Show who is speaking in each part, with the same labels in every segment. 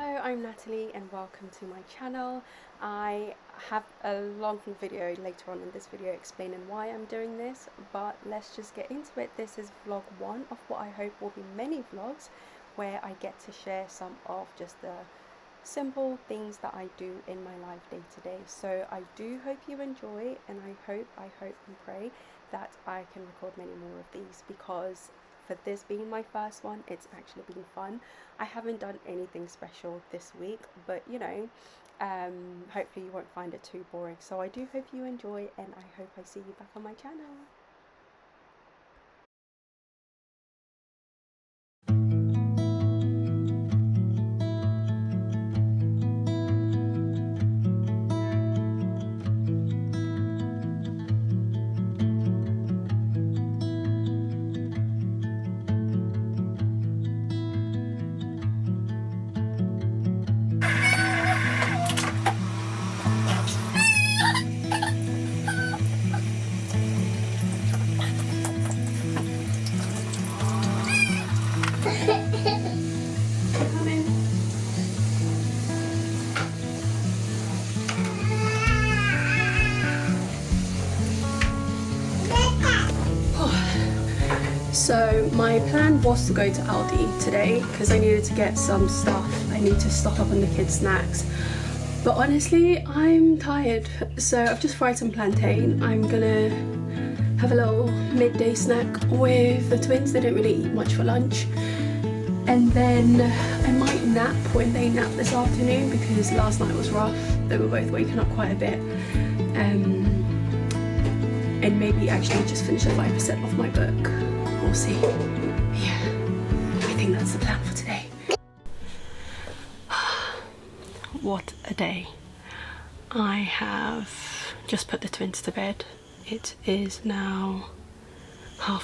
Speaker 1: Hello, I'm Natalie and welcome to my channel. I have a long video later on in this video explaining why I'm doing this, but let's just get into it. This is vlog 1 of what I hope will be many vlogs where I get to share some of just the simple things that I do in my life day to day. So I do hope you enjoy, and I hope and pray that I can record many more of these, because for this being my first one, it's actually been fun. I haven't done anything special this week, but hopefully you won't find it too boring. So I do hope you enjoy, and I hope I see you back on my channel. So my plan was to go to Aldi today because I needed to get some stuff. I need to stock up on the kids' snacks. But honestly, I'm tired. So I've just fried some plantain. I'm gonna have a little midday snack with the twins. They don't really eat much for lunch. And then I might nap when they nap this afternoon, because last night was rough. They were both waking up quite a bit. And maybe actually just finish a 5% of my book. We'll see. Yeah, I think that's the plan for today. What a day. I have just put the twins to bed. It is now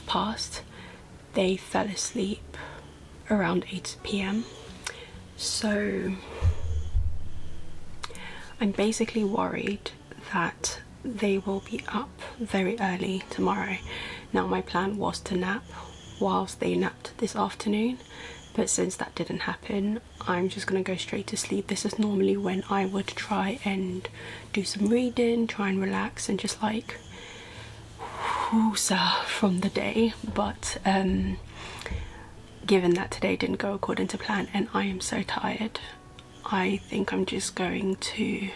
Speaker 1: past. They fell asleep around 8 p.m. So I'm basically worried that they will be up very early tomorrow. Now my plan was to nap whilst they napped this afternoon, but since that didn't happen, I'm just gonna go straight to sleep. This is normally when I would try and do some reading, try and relax and just like wooza from the day, but given that today didn't go according to plan and I am so tired, I think I'm just going to,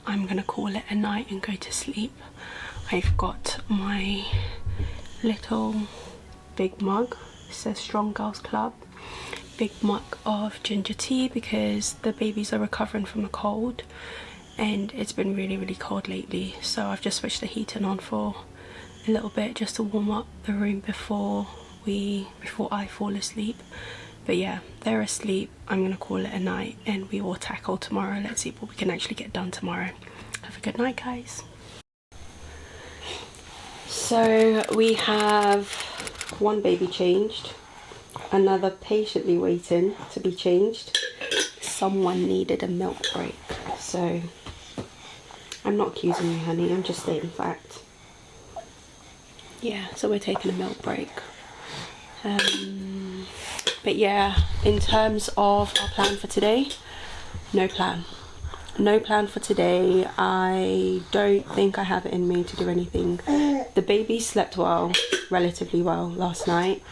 Speaker 1: I'm gonna call it a night and go to sleep. I've got my little big mug, it says Strong Girls Club, big mug of ginger tea because the babies are recovering from a cold and it's been really cold lately, so I've just switched the heating on for a little bit just to warm up the room before I fall asleep. But yeah, they're asleep. I'm gonna call it a night and we will tackle tomorrow. Let's see what we can actually get done tomorrow. Have a good night, guys. So we have one baby changed, another patiently waiting to be changed. Someone needed a milk break. So I'm not accusing you, honey, I'm just stating fact. Yeah, so we're taking a milk break. But yeah, in terms of our plan for today, no plan for today. I don't think I have it in me to do anything. The baby slept well, relatively well last night.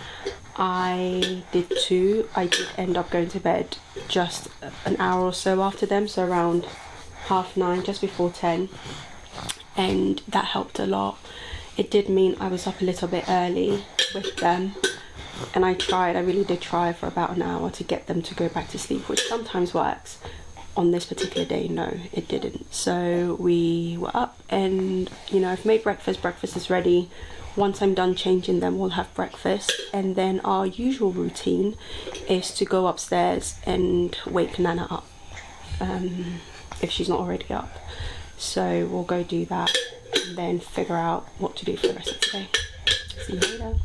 Speaker 1: I did too. I did end up going to bed just an hour or so after them, so around 9:30, just before 10, and that helped a lot. It did mean I was up a little bit early with them, and I really did try for about an hour to get them to go back to sleep, which sometimes works. On this particular day, no, it didn't. So we were up and, I've made breakfast. Breakfast is ready. Once I'm done changing them, we'll have breakfast. And then our usual routine is to go upstairs and wake Nana up, if she's not already up. So we'll go do that and then figure out what to do for the rest of the day. See you later.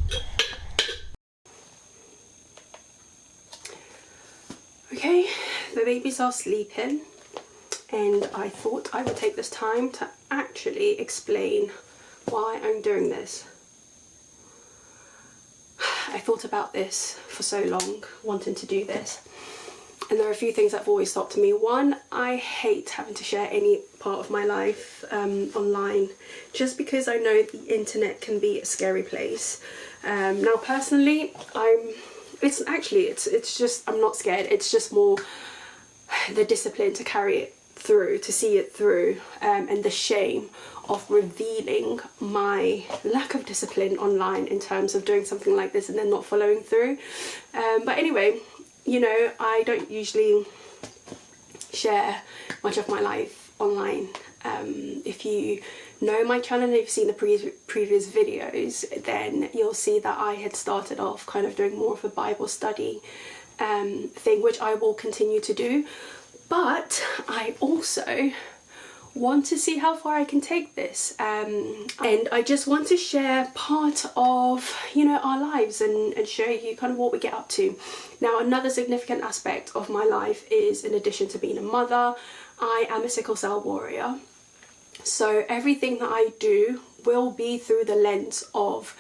Speaker 1: Okay, the babies are sleeping and I thought I would take this time to actually explain why I'm doing this. I thought about this for so long, wanting to do this, And there are a few things that have always stopped me. One, I hate having to share any part of my life online, just because I know the internet can be a scary place. Now personally, it's just, I'm not scared. It's just more the discipline to carry it through, to see it through, and the shame of revealing my lack of discipline online in terms of doing something like this and then not following through. But anyway, you know, I don't usually share much of my life online. If you know my channel and you've seen the previous videos, then you'll see that I had started off kind of doing more of a Bible study thing, which I will continue to do. But I also want to see how far I can take this, and I just want to share part of, you know, our lives and show you kind of what we get up to. Now, another significant aspect of my life is, in addition to being a mother, I am a sickle cell warrior. So everything that I do will be through the lens of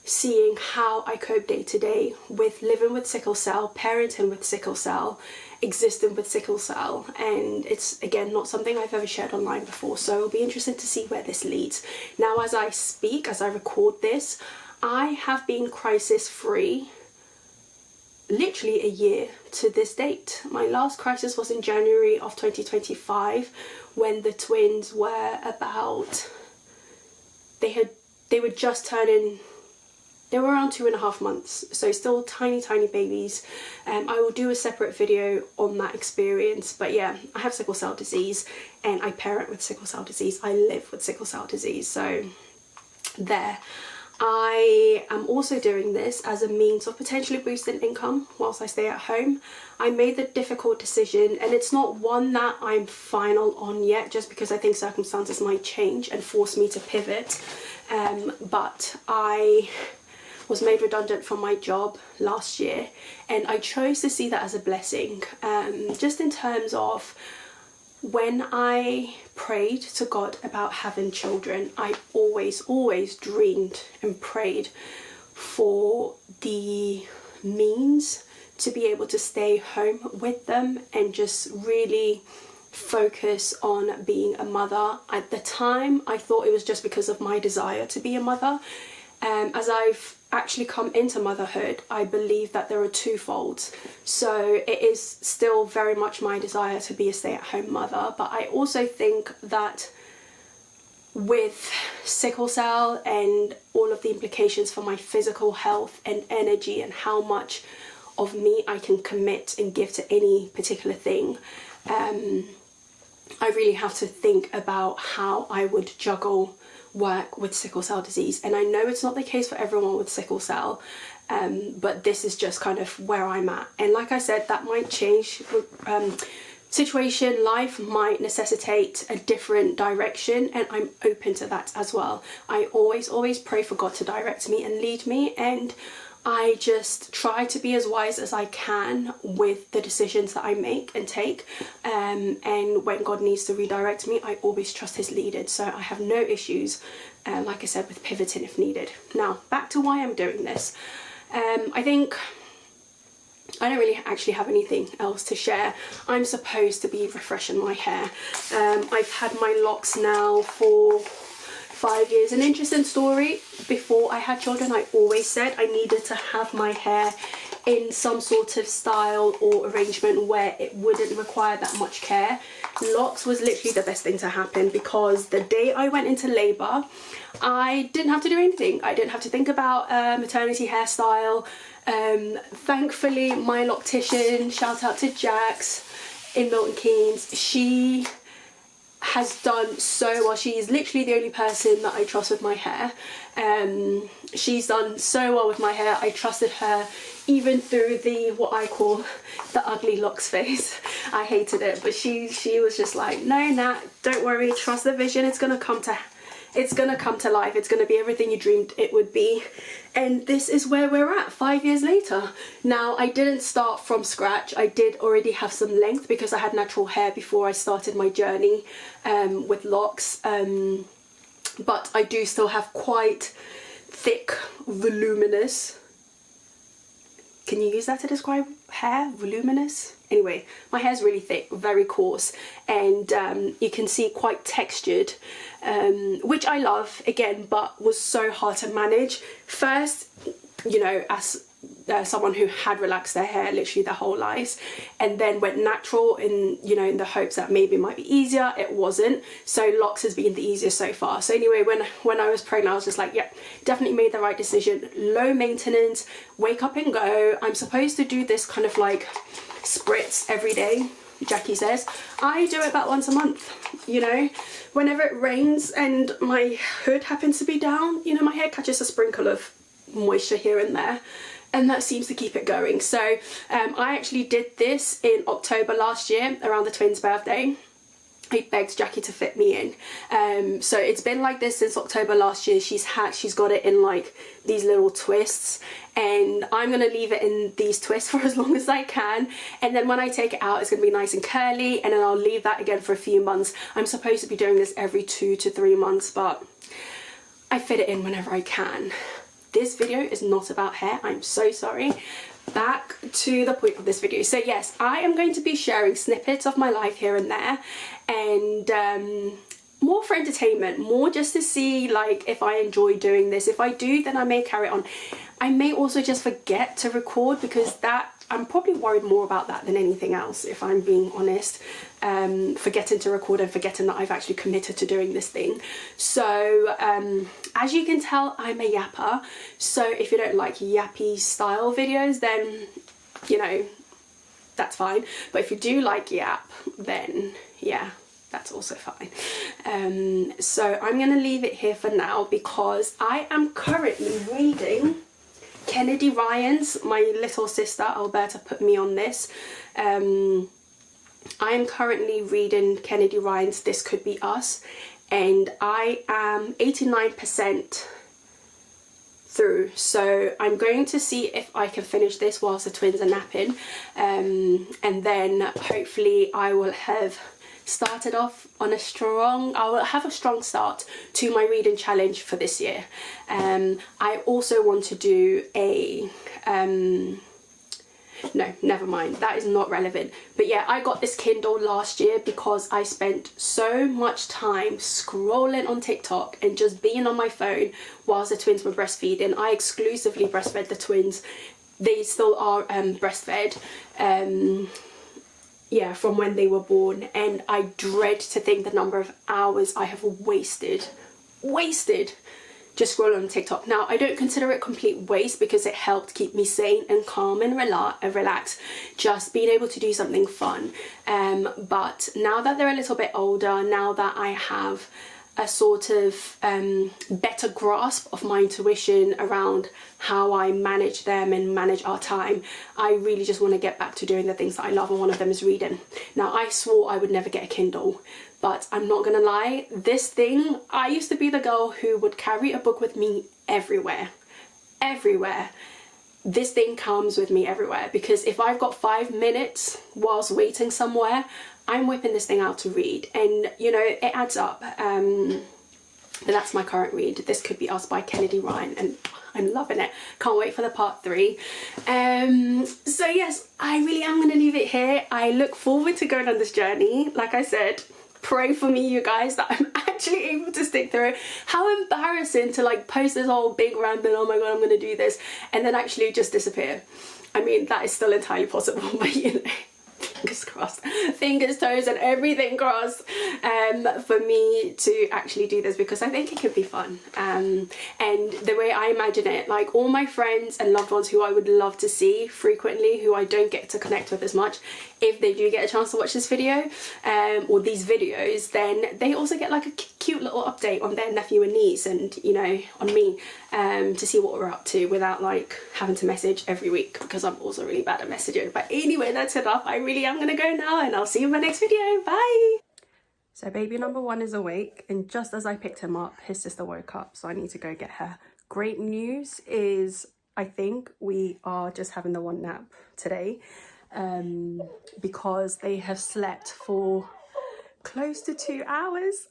Speaker 1: seeing how I cope day to day with living with sickle cell, parenting with sickle cell, existing with sickle cell. And it's, again, not something I've ever shared online before, so it'll be interesting to see where this leads. Now, as I speak, as I record this, I have been crisis free literally a year to this date. My last crisis was in January of 2025, when the twins were about, they were just turning, they were around 2.5 months, so still tiny babies. I will do a separate video on that experience. But yeah, I have sickle cell disease and I parent with sickle cell disease. I live with sickle cell disease, so there. I am also doing this as a means of potentially boosting income whilst I stay at home. I made the difficult decision, and it's not one that I'm final on yet, just because I think circumstances might change and force me to pivot. But I was made redundant from my job last year, and I chose to see that as a blessing, just in terms of when I prayed to God about having children. I always dreamed and prayed for the means to be able to stay home with them and just really focus on being a mother. At the time, I thought it was just because of my desire to be a mother. As I've actually come into motherhood, I believe that there are twofolds. So it is still very much my desire to be a stay-at-home mother, but I also think that with sickle cell and all of the implications for my physical health and energy and how much of me I can commit and give to any particular thing, I really have to think about how I would juggle work with sickle cell disease. And I know it's not the case for everyone with sickle cell, but this is just kind of where I'm at. And like I said, that might change. Situation, life might necessitate a different direction, and I'm open to that as well. I always pray for God to direct me and lead me, and I just try to be as wise as I can with the decisions that I make and take, and when God needs to redirect me, I always trust his leading. So I have no issues, like I said, with pivoting if needed. Now, back to why I'm doing this. I think I don't really actually have anything else to share. I'm supposed to be refreshing my hair. I've had my locks now for 5 years. An interesting story: before I had children, I always said I needed to have my hair in some sort of style or arrangement where it wouldn't require that much care. Locks was literally the best thing to happen, because the day I went into labour, I didn't have to do anything. I didn't have to think about maternity hairstyle. Thankfully, my loctician, shout out to Jax in Milton Keynes, she has done so well. She is literally the only person that I trust with my hair. She's done so well with my hair. I trusted her even through the, what I call the ugly locks phase. I hated it, but she was just like, no, Nat, don't worry, trust the vision. It's gonna come to life. It's gonna be everything you dreamed it would be. And this is where we're at 5 years later. Now, I didn't start from scratch. I did already have some length because I had natural hair before I started my journey with locks. But I do still have quite thick, voluminous, can you use that to describe hair, voluminous. Anyway, my hair's really thick, very coarse, and you can see quite textured, which I love again, but was so hard to manage. First, you know, as someone who had relaxed their hair literally their whole lives, and then went natural in, you know, in the hopes that maybe it might be easier. It wasn't. So locks has been the easiest so far. So anyway, when I was pregnant, I was just like, yeah, definitely made the right decision. Low maintenance, wake up and go. I'm supposed to do this kind of like spritz every day, Jackie says. I do it about once a month, you know, whenever it rains and my hood happens to be down, you know, my hair catches a sprinkle of moisture here and there, and that seems to keep it going. So I actually did this in October last year around the twins' birthday. I begged Jackie to fit me in. So it's been like this since October last year. She's got it in like these little twists, and I'm gonna leave it in these twists for as long as I can, and then when I take it out it's gonna be nice and curly, and then I'll leave that again for a few months. I'm supposed to be doing this every 2 to 3 months, but I fit it in whenever I can. This video is not about hair, I'm so sorry. Back to the point of this video. So yes, I am going to be sharing snippets of my life here and there, and more for entertainment, more just to see like if I enjoy doing this. If I do, then I may carry on. I may also just forget to record, because that I'm probably worried more about that than anything else, if I'm being honest. Forgetting to record and forgetting that I've actually committed to doing this thing. So as you can tell, I'm a yapper, so if you don't like yappy style videos, then you know, that's fine. But if you do like yap, then yeah, that's also fine. So I'm gonna leave it here for now, because I am currently reading Kennedy Ryan's, my little sister Alberta put me on this. I am currently reading Kennedy Ryan's This Could Be Us, and I am 89% through, so I'm going to see if I can finish this whilst the twins are napping, and then hopefully I will have started off on I will have a strong start to my reading challenge for this year. I also want to do a no, never mind, that is not relevant. But yeah, I got this Kindle last year because I spent so much time scrolling on TikTok and just being on my phone whilst the twins were breastfeeding. I exclusively breastfed the twins. They still are breastfed, yeah, from when they were born, and I dread to think the number of hours I have wasted just scrolling on TikTok. Now, I don't consider it complete waste, because it helped keep me sane and calm and relaxed, just being able to do something fun. But now that they're a little bit older, now that I have a sort of better grasp of my intuition around how I manage them and manage our time, I really just want to get back to doing the things that I love, and one of them is reading. Now, I swore I would never get a Kindle, but I'm not gonna lie, this thing, I used to be the girl who would carry a book with me everywhere. This thing comes with me everywhere, because if I've got 5 minutes whilst waiting somewhere, I'm whipping this thing out to read, and you know, it adds up. But that's my current read, This Could Be Us by Kennedy Ryan, and I'm loving it. Can't wait for the part 3. So yes, I really am going to leave it here. I look forward to going on this journey. Like I said, pray for me, you guys, that I'm actually able to stick through it. How embarrassing to like post this whole big rambling, oh my god, I'm going to do this, and then actually just disappear. I mean, that is still entirely possible, but you know, fingers crossed, fingers, toes and everything crossed, for me to actually do this, because I think it could be fun. And the way I imagine it, like all my friends and loved ones who I would love to see frequently, who I don't get to connect with as much, if they do get a chance to watch this video, or these videos, then they also get like a cute little update on their nephew and niece, and you know, on me, to see what we're up to without like having to message every week, because I'm also really bad at messaging. But anyway, that's enough. I really am gonna go now, and I'll see you in my next video. Bye. So baby number 1 is awake, and just as I picked him up, his sister woke up, so I need to go get her. Great news is I think we are just having the one nap today, because they have slept for close to 2 hours.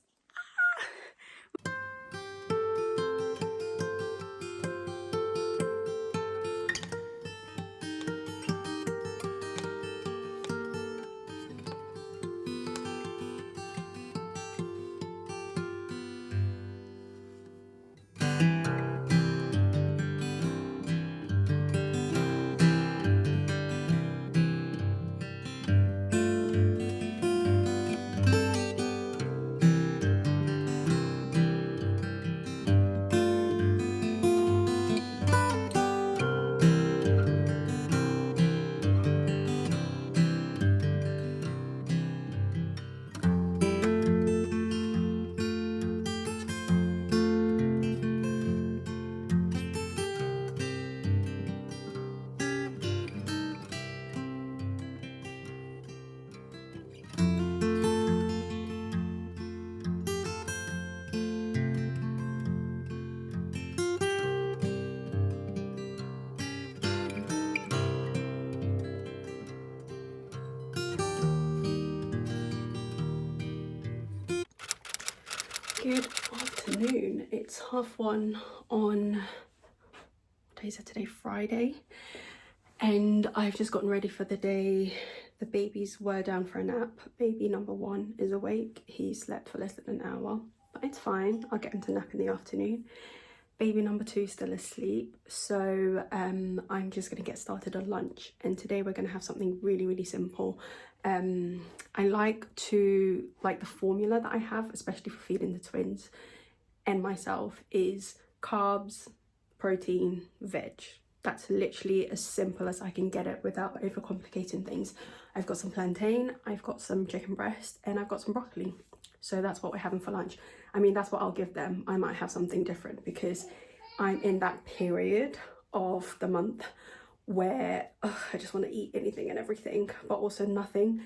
Speaker 1: Good afternoon. It's 1:30 on, what day is it today? Friday. And I've just gotten ready for the day. The babies were down for a nap. Baby number 1 is awake. He slept for less than an hour, but it's fine. I'll get him to nap in the afternoon. Baby number 2 is still asleep. So I'm just gonna get started on lunch. And today we're gonna have something really, really simple. I like the formula that I have, especially for feeding the twins and myself, is carbs, protein, veg. That's literally as simple as I can get it without overcomplicating things. I've got some plantain, I've got some chicken breast, and I've got some broccoli. So that's what we're having for lunch. I mean, that's what I'll give them. I might have something different because I'm in that period of the month where I just want to eat anything and everything, but also nothing.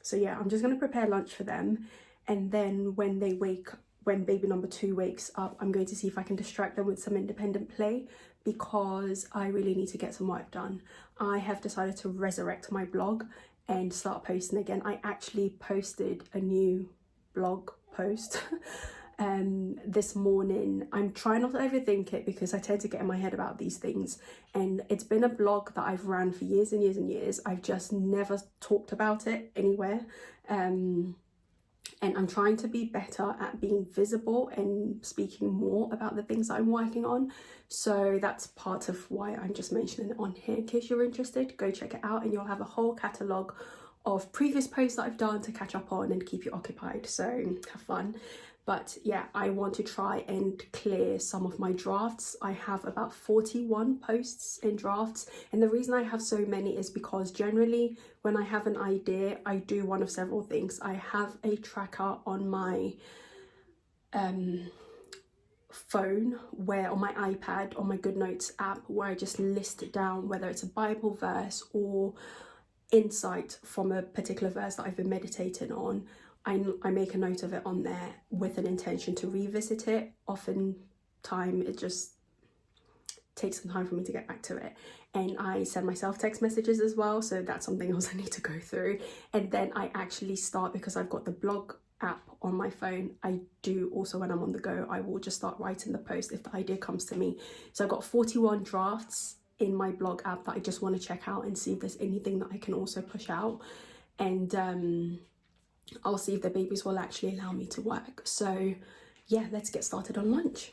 Speaker 1: So yeah, I'm just going to prepare lunch for them. And then when baby number 2 wakes up, I'm going to see if I can distract them with some independent play, because I really need to get some work done. I have decided to resurrect my blog and start posting again. I actually posted a new blog post this morning. I'm trying not to overthink it because I tend to get in my head about these things, and it's been a blog that I've ran for years and years and years. I've just never talked about it anywhere, and I'm trying to be better at being visible and speaking more about the things I'm working on. So that's part of why I'm just mentioning it on here. In case you're interested, go check it out, and you'll have a whole catalogue of previous posts that I've done to catch up on and keep you occupied. So have fun. But yeah, I want to try and clear some of my drafts. I have about 41 posts in drafts, and the reason I have so many is because generally when I have an idea, I do one of several things. I have a tracker on my phone, where on my iPad, on my Good Notes app, where I just list it down, whether it's a Bible verse or insight from a particular verse that I've been meditating on. I make a note of it on there with an intention to revisit it. Often time it just takes some time for me to get back to it, and I send myself text messages as well, so that's something else I need to go through. And then I actually start, because I've got the blog app on my phone, I do also, when I'm on the go, I will just start writing the post if the idea comes to me. So I've got 41 drafts in my blog app that I just want to check out and see if there's anything that I can also push out. And I'll see if the babies will actually allow me to work. So yeah, let's get started on lunch.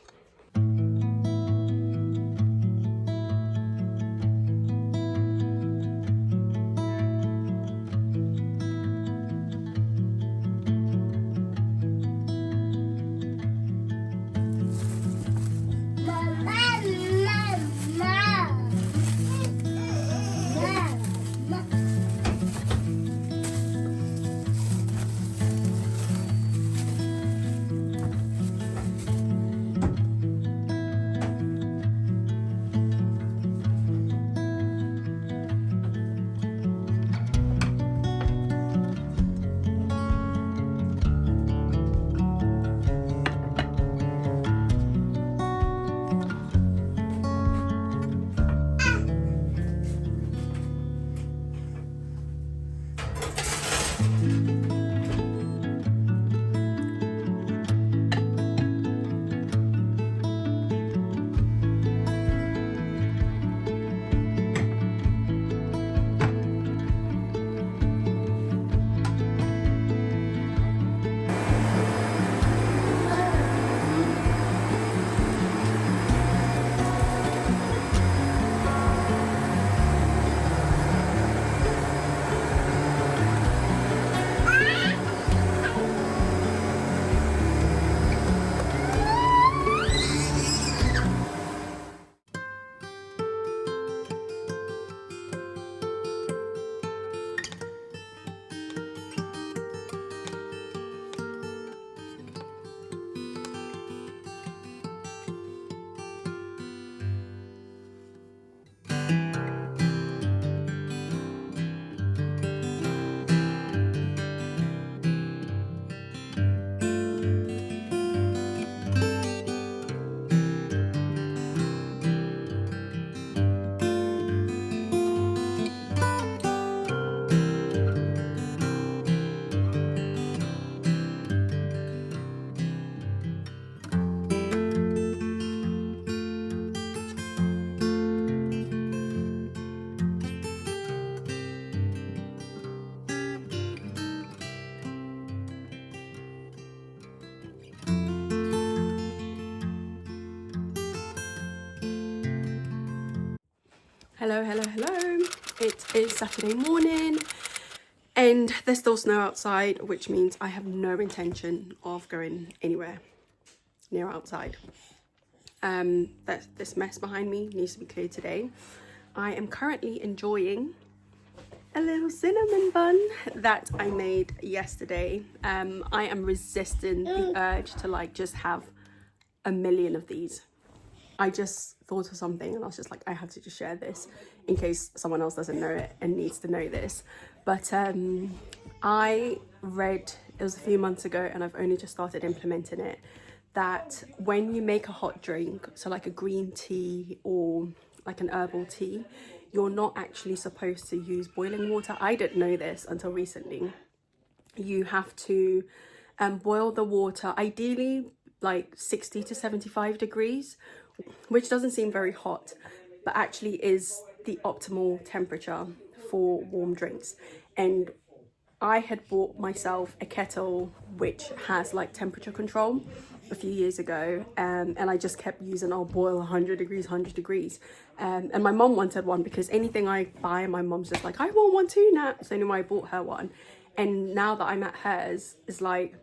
Speaker 1: Hello, hello, hello. It is Saturday morning and there's still snow outside, which means I have no intention of going anywhere near outside. This mess behind me needs to be cleared today. I am currently enjoying a little cinnamon bun that I made yesterday. I am resisting the urge to like just have a million of these. I just thought of something and I was just like, I have to just share this in case someone else doesn't know it and needs to know this. But I read, it was a few months ago and I've only just started implementing it, that when you make a hot drink, so like a green tea or like an herbal tea, you're not actually supposed to use boiling water. I didn't know this until recently. You have to boil the water, ideally like 60 to 75 degrees, which doesn't seem very hot, but actually is the optimal temperature for warm drinks. And I had bought myself a kettle which has like temperature control a few years ago, and I just kept using, I'll boil 100 degrees, 100 degrees. And my mom wanted one because anything I buy, my mom's just like, I want one too, Nat. So anyway, I bought her one. And now that I'm at hers, it's like,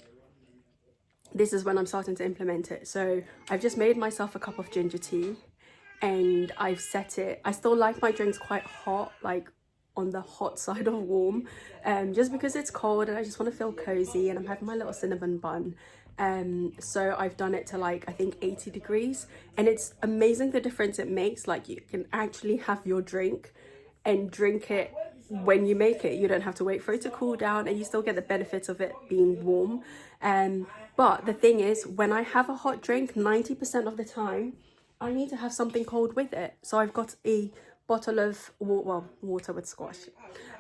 Speaker 1: this is when I'm starting to implement it. So I've just made myself a cup of ginger tea and I've set it. I still like my drinks quite hot, like on the hot side of warm, just because it's cold and I just want to feel cozy, and I'm having my little cinnamon bun. So I've done it to like, I think 80 degrees, and it's amazing the difference it makes. Like you can actually have your drink and drink it when you make it. You don't have to wait for it to cool down and you still get the benefits of it being warm. But the thing is, when I have a hot drink, 90% of the time I need to have something cold with it. So I've got a bottle of water with squash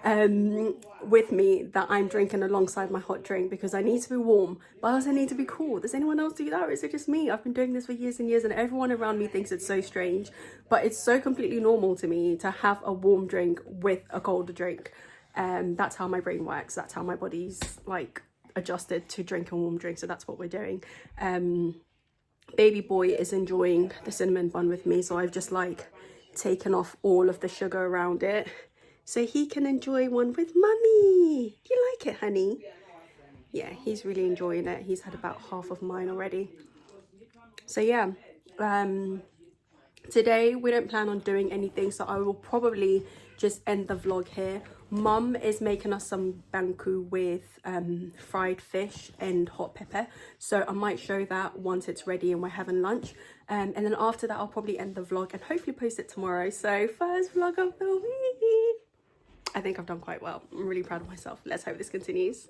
Speaker 1: with me that I'm drinking alongside my hot drink because I need to be warm, but I also need to be cool. Does anyone else do that, or is it just me? I've been doing this for years and years and everyone around me thinks it's so strange, but it's so completely normal to me to have a warm drink with a colder drink. That's how my brain works. That's how my body's like adjusted to drink a warm drink. So that's what we're doing. Baby boy is enjoying the cinnamon bun with me, so I've just like taken off all of the sugar around it so he can enjoy one with mummy. Do you like it, honey? Yeah, he's really enjoying it. He's had about half of mine already. So yeah, today we don't plan on doing anything, so I will probably just end the vlog here. Mum is making us some banku with fried fish and hot pepper, so I might show that once it's ready and we're having lunch, and then after that I'll probably end the vlog and hopefully post it tomorrow. So first vlog of the week. I think I've done quite well. I'm really proud of myself. Let's hope this continues.